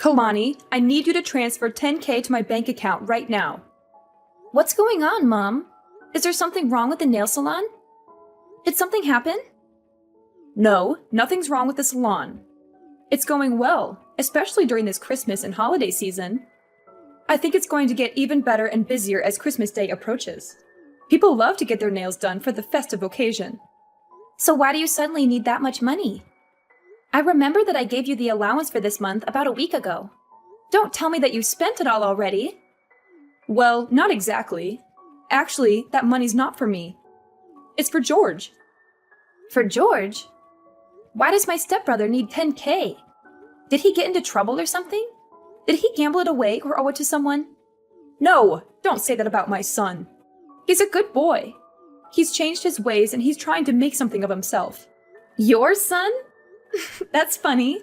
Kalani, I need you to transfer 10K to my bank account right now. What's going on, Mom? Is there something wrong with the nail salon? Did something happen? No, nothing's wrong with the salon. It's going well, especially during this Christmas and holiday season. I think it's going to get even better and busier as Christmas Day approaches. People love to get their nails done for the festive occasion. So why do you suddenly need that much money? I remember that I gave you the allowance for this month about a week ago. Don't tell me that you spent it all already. Well, not exactly. Actually, that money's not for me. It's for George. For George? Why does my stepbrother need 10K? Did he get into trouble or something? Did he gamble it away or owe it to someone? No, don't say that about my son. He's a good boy. He's changed his ways and he's trying to make something of himself. Your son? That's funny.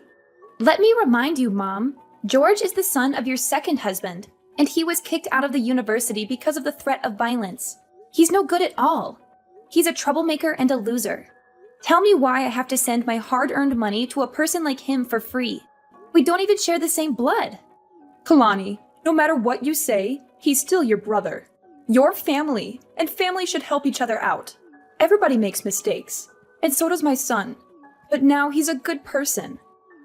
Let me remind you, Mom. George is the son of your second husband, and he was kicked out of the university because of the threat of violence. He's no good at all. He's a troublemaker and a loser. Tell me why I have to send my hard-earned money to a person like him for free. We don't even share the same blood. Kalani, no matter what you say, he's still your brother. Your family, and family should help each other out. Everybody makes mistakes, and so does my son. But now he's a good person.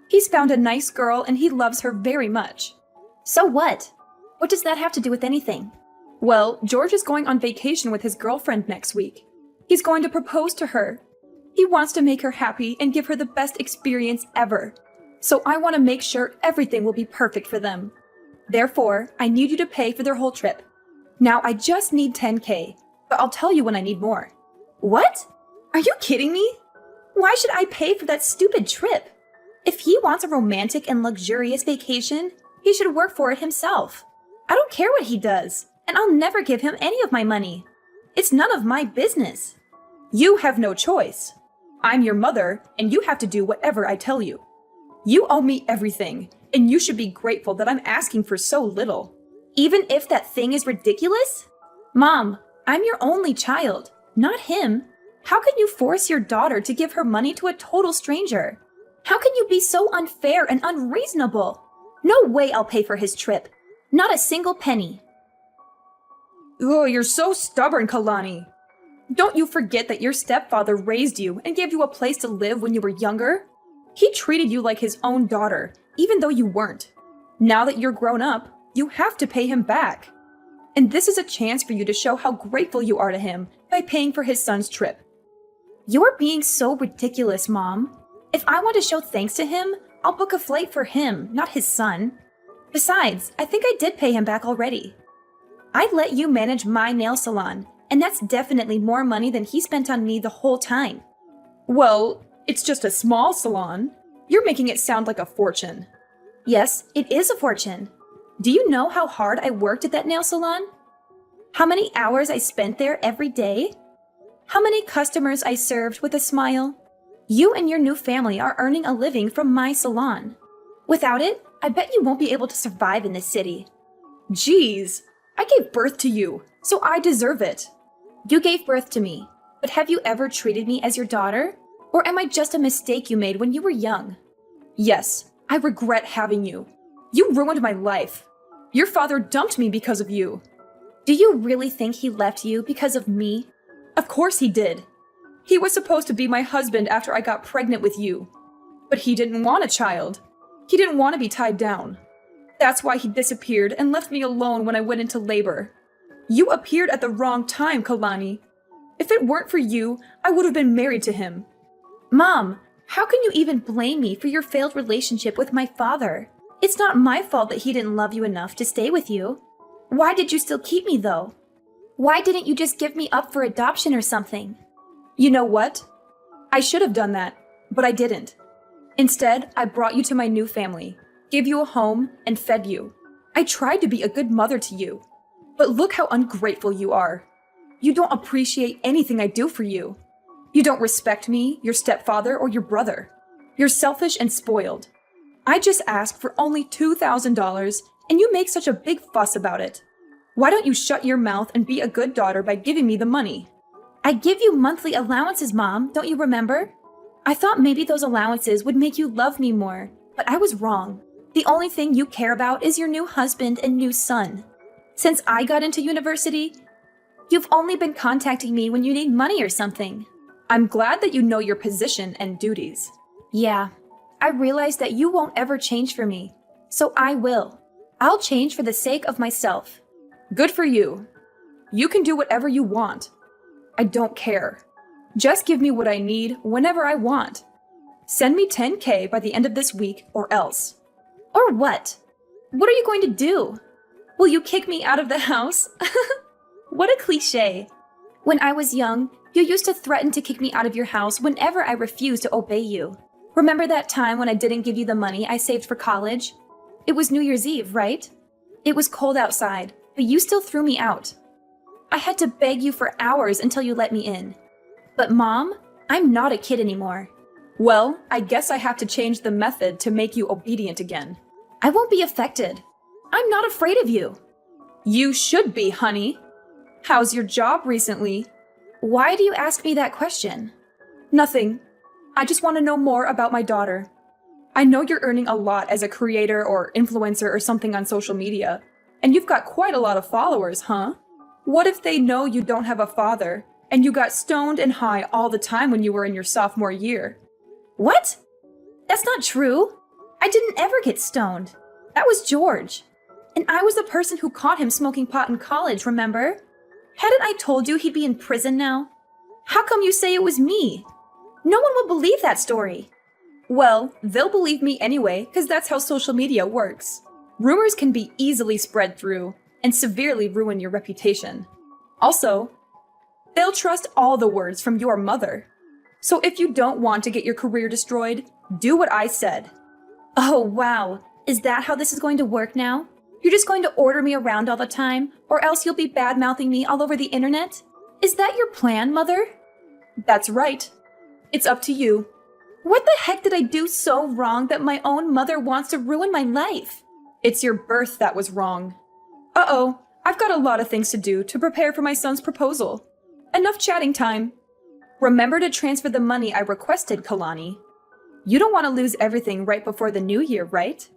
He's found a nice girl and he loves her very much. So what? What does that have to do with anything? Well, George is going on vacation with his girlfriend next week. He's going to propose to her. He wants to make her happy and give her the best experience ever. So I want to make sure everything will be perfect for them. Therefore, I need you to pay for their whole trip. Now I just need 10K, but I'll tell you when I need more. What? Are you kidding me? Why should I pay for that stupid trip? If he wants a romantic and luxurious vacation, he should work for it himself. I don't care what he does, and I'll never give him any of my money. It's none of my business. You have no choice. I'm your mother, and you have to do whatever I tell you. You owe me everything, and you should be grateful that I'm asking for so little. Even if that thing is ridiculous? Mom, I'm your only child, not him. How can you force your daughter to give her money to a total stranger? How can you be so unfair and unreasonable? No way I'll pay for his trip. Not a single penny. Oh, you're so stubborn, Kalani. Don't you forget that your stepfather raised you and gave you a place to live when you were younger? He treated you like his own daughter, even though you weren't. Now that you're grown up, you have to pay him back. And this is a chance for you to show how grateful you are to him by paying for his son's trip. You're being so ridiculous, Mom. If I want to show thanks to him, I'll book a flight for him, not his son. Besides, I think I did pay him back already. I let you manage my nail salon, and that's definitely more money than he spent on me the whole time. Well, it's just a small salon. You're making it sound like a fortune. Yes, it is a fortune. Do you know how hard I worked at that nail salon? How many hours I spent there every day? How many customers I served with a smile? You and your new family are earning a living from my salon. Without it, I bet you won't be able to survive in this city. Jeez, I gave birth to you, so I deserve it. You gave birth to me, but have you ever treated me as your daughter? Or am I just a mistake you made when you were young? Yes, I regret having you. You ruined my life. Your father dumped me because of you. Do you really think he left you because of me? Of course he did. He was supposed to be my husband after I got pregnant with you. But he didn't want a child. He didn't want to be tied down. That's why he disappeared and left me alone when I went into labor. You appeared at the wrong time, Kalani. If it weren't for you, I would have been married to him. Mom, how can you even blame me for your failed relationship with my father? It's not my fault that he didn't love you enough to stay with you. Why did you still keep me, though? Why didn't you just give me up for adoption or something? You know what? I should have done that, but I didn't. Instead, I brought you to my new family, gave you a home, and fed you. I tried to be a good mother to you. But look how ungrateful you are. You don't appreciate anything I do for you. You don't respect me, your stepfather, or your brother. You're selfish and spoiled. I just asked for only $2,000, and you make such a big fuss about it. Why don't you shut your mouth and be a good daughter by giving me the money? I give you monthly allowances, Mom, don't you remember? I thought maybe those allowances would make you love me more, but I was wrong. The only thing you care about is your new husband and new son. Since I got into university, you've only been contacting me when you need money or something. I'm glad that you know your position and duties. Yeah, I realize that you won't ever change for me, so I will. I'll change for the sake of myself. Good for you. You can do whatever you want. I don't care. Just give me what I need whenever I want. Send me $10K by the end of this week or else. Or what? What are you going to do? Will you kick me out of the house? What a cliche. When I was young, you used to threaten to kick me out of your house whenever I refused to obey you. Remember that time when I didn't give you the money I saved for college? It was New Year's Eve, right? It was cold outside, but you still threw me out. I had to beg you for hours until you let me in. But Mom, I'm not a kid anymore. Well, I guess I have to change the method to make you obedient again. I won't be affected. I'm not afraid of you. You should be, honey. How's your job recently? Why do you ask me that question? Nothing. I just want to know more about my daughter. I know you're earning a lot as a creator or influencer or something on social media, and you've got quite a lot of followers, huh? What if they know you don't have a father, and you got stoned and high all the time when you were in your sophomore year? What? That's not true. I didn't ever get stoned. That was George. And I was the person who caught him smoking pot in college, remember? Hadn't I told you he'd be in prison now? How come you say it was me? No one will believe that story. Well, they'll believe me anyway, because that's how social media works. Rumors can be easily spread through and severely ruin your reputation. Also, they'll trust all the words from your mother. So if you don't want to get your career destroyed, do what I said. Oh, wow. Is that how this is going to work now? You're just going to order me around all the time, or else you'll be bad-mouthing me all over the internet? Is that your plan, Mother? That's right. It's up to you. What the heck did I do so wrong that my own mother wants to ruin my life? It's your birth that was wrong. Uh-oh, I've got a lot of things to do to prepare for my son's proposal. Enough chatting time. Remember to transfer the money I requested, Kalani. You don't want to lose everything right before the new year, right?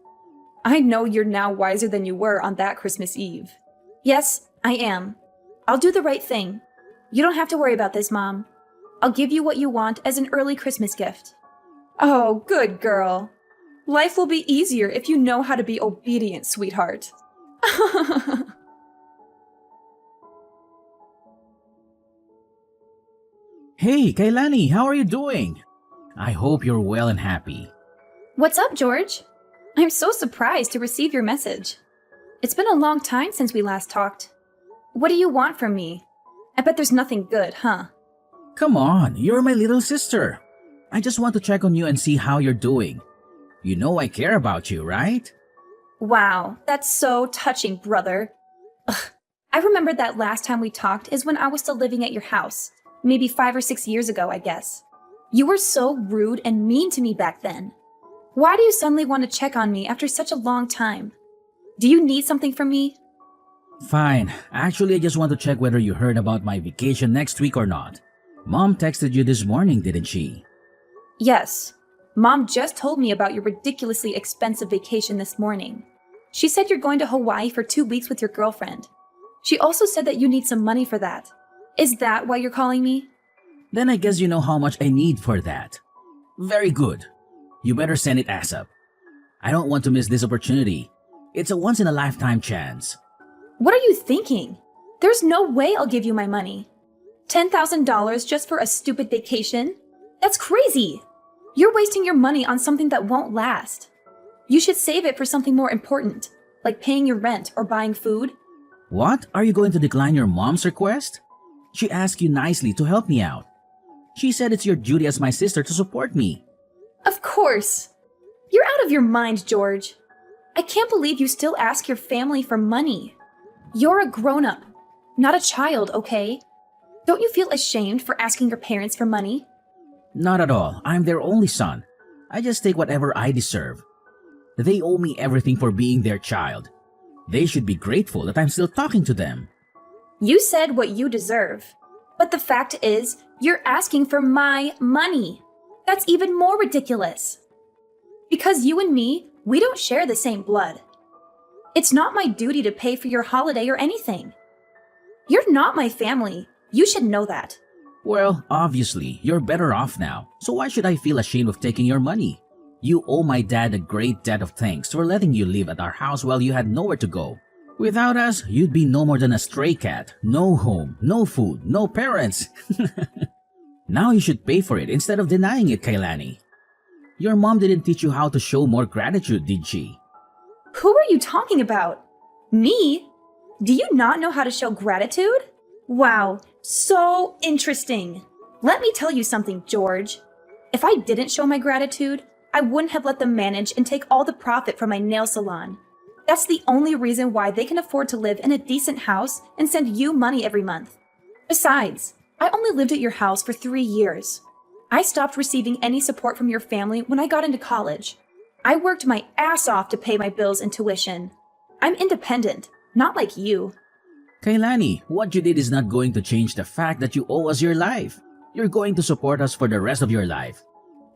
I know you're now wiser than you were on that Christmas Eve. Yes, I am. I'll do the right thing. You don't have to worry about this, Mom. I'll give you what you want as an early Christmas gift. Oh, good girl. Life will be easier if you know how to be obedient, sweetheart. Hey, Kailani, how are you doing? I hope you're well and happy. What's up, George? I'm so surprised to receive your message. It's been a long time since we last talked. What do you want from me? I bet there's nothing good, huh? Come on, you're my little sister. I just want to check on you and see how you're doing. You know I care about you, right? Wow, that's so touching, brother. Ugh, I remember that last time we talked is when I was still living at your house. Maybe 5 or 6 years ago, I guess. You were so rude and mean to me back then. Why do you suddenly want to check on me after such a long time? Do you need something from me? Fine. Actually, I just want to check whether you heard about my vacation next week or not. Mom texted you this morning, didn't she? Yes. Mom just told me about your ridiculously expensive vacation this morning. She said you're going to Hawaii for 2 weeks with your girlfriend. She also said that you need some money for that. Is that why you're calling me? Then I guess you know how much I need for that. Very good. You better send it ASAP. I don't want to miss this opportunity. It's a once-in-a-lifetime chance. What are you thinking? There's no way I'll give you my money. $10,000 just for a stupid vacation? That's crazy! You're wasting your money on something that won't last. You should save it for something more important, like paying your rent or buying food. What? Are you going to decline your mom's request? She asked you nicely to help me out. She said it's your duty as my sister to support me. Of course! You're out of your mind, George. I can't believe you still ask your family for money. You're a grown-up, not a child, okay? Don't you feel ashamed for asking your parents for money? Not at all. I'm their only son. I just take whatever I deserve. They owe me everything for being their child. They should be grateful that I'm still talking to them. You said what you deserve. But the fact is, you're asking for my money. That's even more ridiculous. Because you and me, We don't share the same blood. It's not my duty to pay for your holiday or anything. You're not my family. You should know that. Well, obviously, you're better off now, so why should I feel ashamed of taking your money? You owe my dad a great debt of thanks for letting you live at our house while you had nowhere to go. Without us, you'd be no more than a stray cat. No home, no food, no parents. Now you should pay for it instead of denying it, Kailani. Your mom didn't teach you how to show more gratitude, did she? Who are you talking about? Me? Do you not know how to show gratitude? Wow, so interesting. Let me tell you something, George. If I didn't show my gratitude, I wouldn't have let them manage and take all the profit from my nail salon. That's the only reason why they can afford to live in a decent house and send you money every month. Besides, I only lived at your house for 3 years. I stopped receiving any support from your family when I got into college. I worked my ass off to pay my bills and tuition. I'm independent, not like you. Kailani, what you did is not going to change the fact that you owe us your life. You're going to support us for the rest of your life.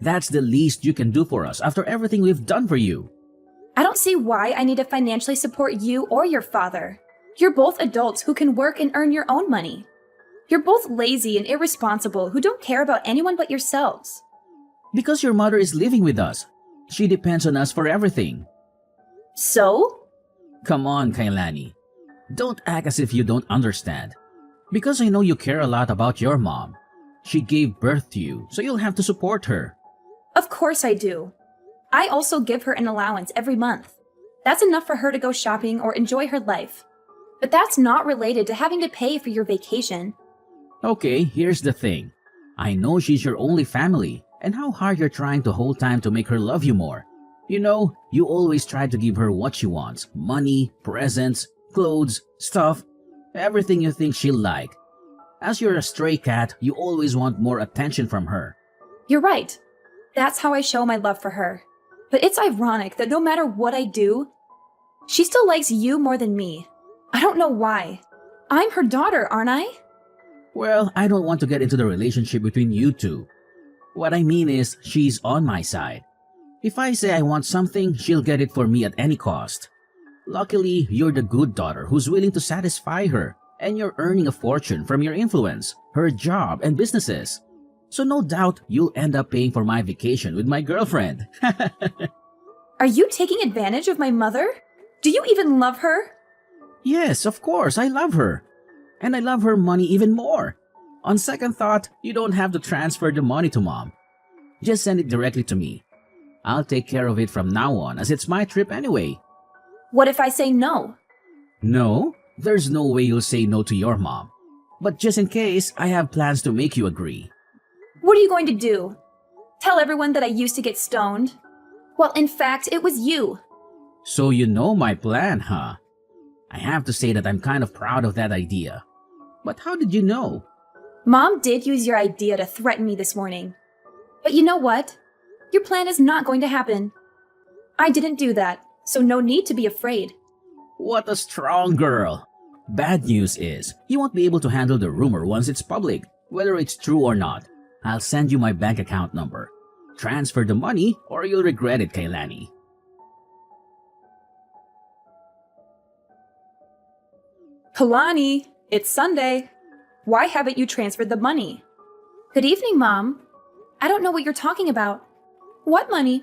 That's the least you can do for us after everything we've done for you. I don't see why I need to financially support you or your father. You're both adults who can work and earn your own money. You're both lazy and irresponsible who don't care about anyone but yourselves. Because your mother is living with us. She depends on us for everything. So? Come on, Kailani. Don't act as if you don't understand. Because I know you care a lot about your mom. She gave birth to you, so you'll have to support her. Of course I do. I also give her an allowance every month. That's enough for her to go shopping or enjoy her life. But that's not related to having to pay for your vacation. Okay, here's the thing. I know she's your only family, and how hard you're trying the whole time to make her love you more. You know, you always try to give her what she wants. Money, presents, clothes, stuff, everything you think she'll like. As you're a stray cat, you always want more attention from her. You're right. That's how I show my love for her. But it's ironic that no matter what I do, she still likes you more than me. I don't know why. I'm her daughter, aren't I? Well, I don't want to get into the relationship between you two. What I mean is, she's on my side. If I say I want something, she'll get it for me at any cost. Luckily, you're the good daughter who's willing to satisfy her, and you're earning a fortune from your influence, her job, and businesses. So no doubt you'll end up paying for my vacation with my girlfriend. Are you taking advantage of my mother? Do you even love her? Yes, of course, I love her. And I love her money even more. On second thought, you don't have to transfer the money to mom. Just send it directly to me. I'll take care of it from now on as it's my trip anyway. What if I say no? No, there's no way you'll say no to your mom. But just in case, I have plans to make you agree. What are you going to do? Tell everyone that I used to get stoned? Well, in fact, it was you. So you know my plan, huh? I have to say that I'm kind of proud of that idea. But how did you know? Mom did use your idea to threaten me this morning. But you know what? Your plan is not going to happen. I didn't do that, so no need to be afraid. What a strong girl. Bad news is, you won't be able to handle the rumor once it's public, whether it's true or not. I'll send you my bank account number. Transfer the money or you'll regret it, Kailani. Kalani, it's Sunday. Why haven't you transferred the money? Good evening, Mom. I don't know what you're talking about. What money?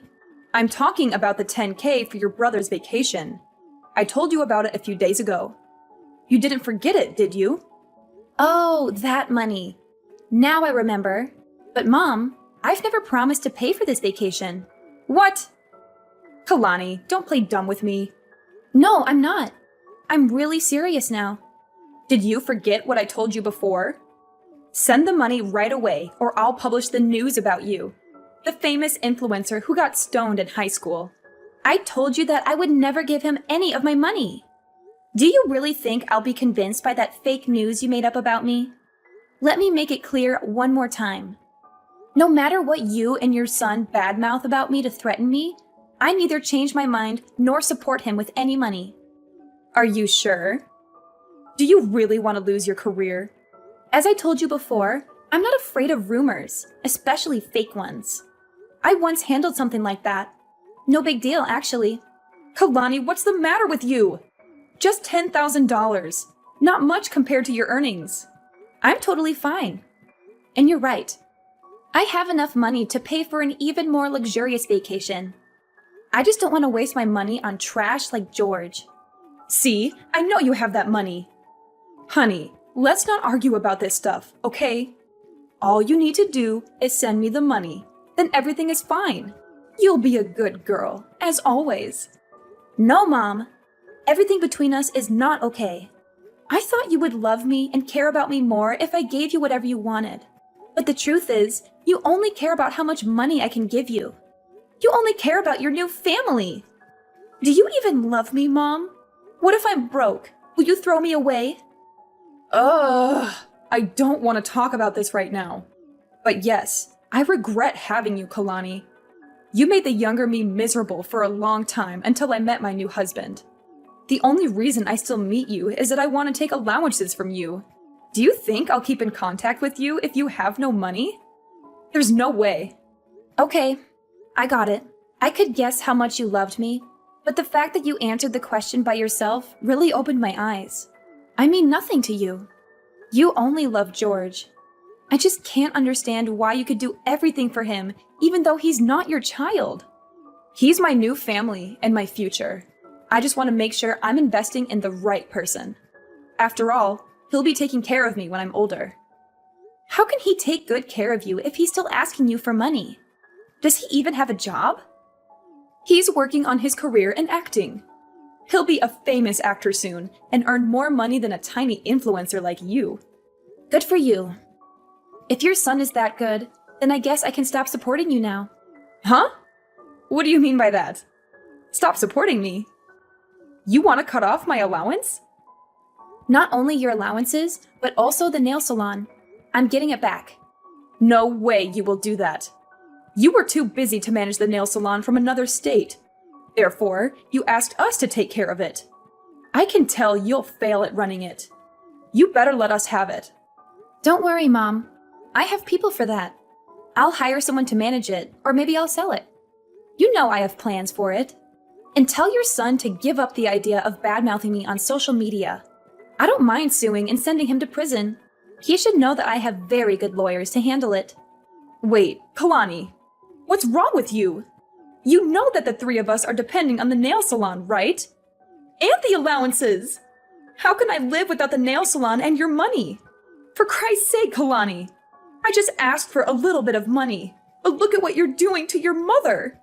I'm talking about the 10K for your brother's vacation. I told you about it a few days ago. You didn't forget it, did you? Oh, that money. Now I remember. But Mom, I've never promised to pay for this vacation. What? Kalani, don't play dumb with me. No, I'm not. I'm really serious now. Did you forget what I told you before? Send the money right away or I'll publish the news about you. The famous influencer who got stoned in high school. I told you that I would never give him any of my money. Do you really think I'll be convinced by that fake news you made up about me? Let me make it clear one more time. No matter what you and your son badmouth about me to threaten me, I neither change my mind nor support him with any money. Are you sure? Do you really want to lose your career? As I told you before, I'm not afraid of rumors, especially fake ones. I once handled something like that. No big deal, actually. Kalani, what's the matter with you? Just $10,000. Not much compared to your earnings. I'm totally fine. And you're right. I have enough money to pay for an even more luxurious vacation. I just don't want to waste my money on trash like George. See, I know you have that money. Honey, let's not argue about this stuff, okay? All you need to do is send me the money. Then everything is fine. You'll be a good girl, as always. No, Mom. Everything between us is not okay. I thought you would love me and care about me more if I gave you whatever you wanted. But the truth is, you only care about how much money I can give you. You only care about your new family. Do you even love me, Mom? What if I'm broke? Will you throw me away? I don't want to talk about this right now. But yes, I regret having you, Kalani. You made the younger me miserable for a long time until I met my new husband. The only reason I still meet you is that I want to take allowances from you. Do you think I'll keep in contact with you if you have no money? There's no way. Okay, I got it. I could guess how much you loved me, but the fact that you answered the question by yourself really opened my eyes. I mean nothing to you. You only love George. I just can't understand why you could do everything for him, even though he's not your child. He's my new family and my future. I just want to make sure I'm investing in the right person. After all, he'll be taking care of me when I'm older. How can he take good care of you if he's still asking you for money? Does he even have a job? He's working on his career in acting. He'll be a famous actor soon and earn more money than a tiny influencer like you. Good for you. If your son is that good, then I guess I can stop supporting you now. Huh? What do you mean by that? Stop supporting me? You want to cut off my allowance? Not only your allowances, but also the nail salon. I'm getting it back. No way you will do that. You were too busy to manage the nail salon from another state. Therefore, you asked us to take care of it. I can tell you'll fail at running it. You better let us have it. Don't worry, Mom. I have people for that. I'll hire someone to manage it, or maybe I'll sell it. You know I have plans for it. And tell your son to give up the idea of bad-mouthing me on social media. I don't mind suing and sending him to prison. He should know that I have very good lawyers to handle it. Wait, Kalani, what's wrong with you? You know that the three of us are depending on the nail salon, right? And the allowances! How can I live without the nail salon and your money? For Christ's sake, Kalani! I just asked for a little bit of money, but look at what you're doing to your mother!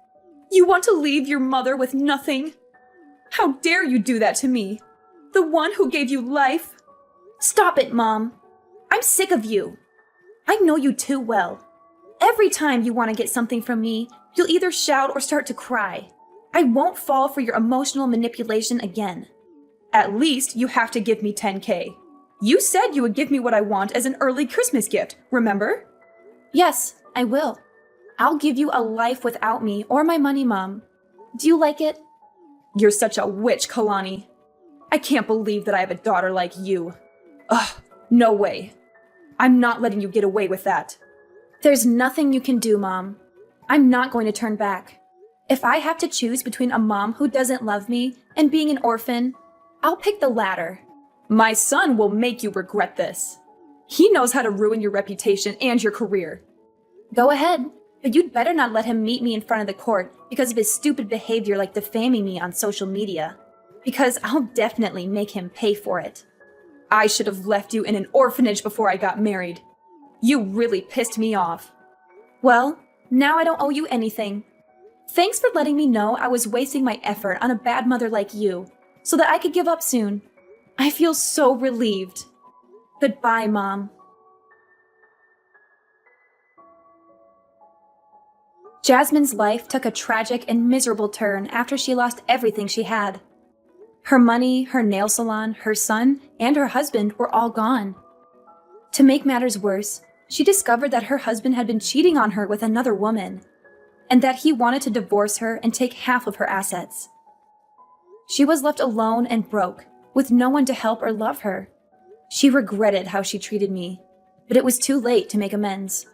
You want to leave your mother with nothing? How dare you do that to me? The one who gave you life? Stop it, Mom. I'm sick of you. I know you too well. Every time you want to get something from me, you'll either shout or start to cry. I won't fall for your emotional manipulation again. At least you have to give me $10K. You said you would give me what I want as an early Christmas gift, remember? Yes, I will. I'll give you a life without me or my money, Mom. Do you like it? You're such a witch, Kalani. I can't believe that I have a daughter like you. Ugh, no way. I'm not letting you get away with that. There's nothing you can do, Mom. I'm not going to turn back. If I have to choose between a mom who doesn't love me and being an orphan, I'll pick the latter. My son will make you regret this. He knows how to ruin your reputation and your career. Go ahead, but you'd better not let him meet me in front of the court because of his stupid behavior like defaming me on social media. Because I'll definitely make him pay for it. I should have left you in an orphanage before I got married. You really pissed me off. Well, now I don't owe you anything. Thanks for letting me know I was wasting my effort on a bad mother like you, so that I could give up soon. I feel so relieved. Goodbye, Mom. Jasmine's life took a tragic and miserable turn after she lost everything she had. Her money, her nail salon, her son, and her husband were all gone. To make matters worse, she discovered that her husband had been cheating on her with another woman, and that he wanted to divorce her and take half of her assets. She was left alone and broke, with no one to help or love her. She regretted how she treated me, but it was too late to make amends.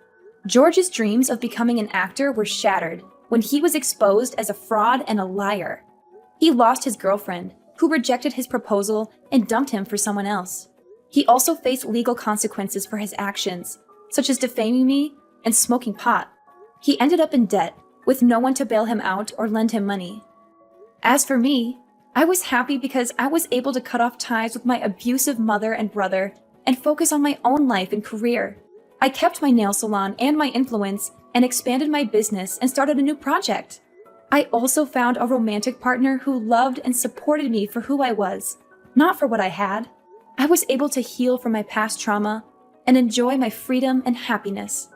George's dreams of becoming an actor were shattered, when he was exposed as a fraud and a liar. He lost his girlfriend, who rejected his proposal and dumped him for someone else. He also faced legal consequences for his actions, such as defaming me and smoking pot. He ended up in debt, with no one to bail him out or lend him money. As for me, I was happy because I was able to cut off ties with my abusive mother and brother and focus on my own life and career. I kept my nail salon and my influence and expanded my business and started a new project. I also found a romantic partner who loved and supported me for who I was, not for what I had. I was able to heal from my past trauma and enjoy my freedom and happiness.